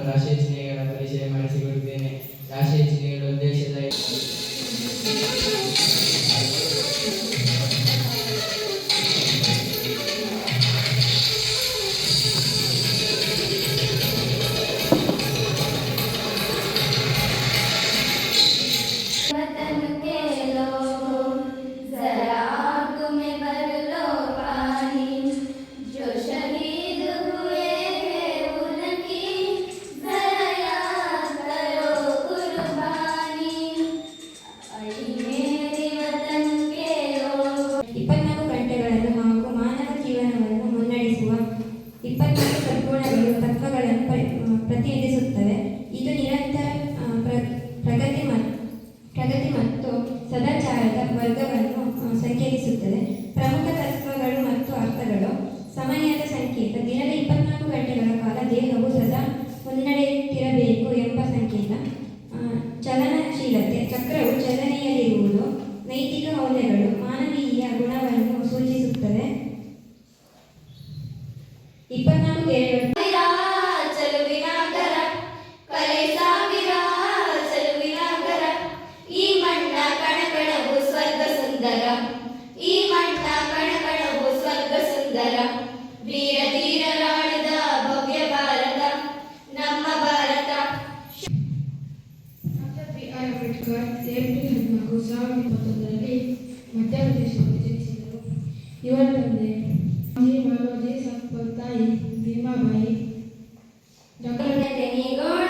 ರಾಷ್ಟ್ರೀಯ ಚಿಹ್ನೆಗಳ ಪರಿಚಯ ಮಾಡಿಸಿಕೊಡುತ್ತೇನೆ. ರಾಷ್ಟ್ರೀಯ ಚಿಹ್ನೆಗಳು ದೇಶದ ಪ್ರತಿನಿಧಿಸುತ್ತವೆ. ಇದು ನಿರಂತರ ಪ್ರಗತಿ ಮತ್ತು ಸದಾಚಾರದ ವರ್ಗವನ್ನು ಸಂಕೇತಿಸುತ್ತದೆ. ಪ್ರಮುಖ ತತ್ವಗಳು ಮತ್ತು ಅರ್ಥಗಳು: ಸಮಯದ ಸಂಕೇತ: ದಿನದ 24 ಗಂಟೆಗಳ ಕಾಲ ದೇಹವು ಸದಾ ಮುನ್ನಡೆಯುತ್ತಿರಬೇಕು ಎಂಬ ಸಂಕೇತ. ಚಲನಶೀಲತೆ: ಚಕ್ರವು ಚಲನೆಯಲ್ಲಿರುವುದು. ನೈತಿಕ ಮೌಲ್ಯಗಳು: ಮಾನವೀಯ ಗುಣವನ್ನು ಸೂಚಿಸುತ್ತದೆ. 24 ಗೆರೆಗಳು: ಈ ಮಣ್ಣ ಕಣಕಣವು ಸ್ವರ್ಗ ಸುಂದರ. ವೀರ ಧೀರರಾಡಿದ ಭವ್ಯ ಭಾರತ ನಮ್ಮ ಭಾರತ. ಅಂಬೇಡ್ಕರ್ ಏಪ್ರಿಲ್ 14, 1921ರಲ್ಲಿ ಮಧ್ಯಪ್ರದೇಶದಲ್ಲಿ ಜನಿಸಿದರು. ಇವರ ತಂದೆ ಮಾಲೋಜಿ ಸಂಪತ್, ತಾಯಿ ಭೀಮಾಬಾಯಿ. ಗೌಣ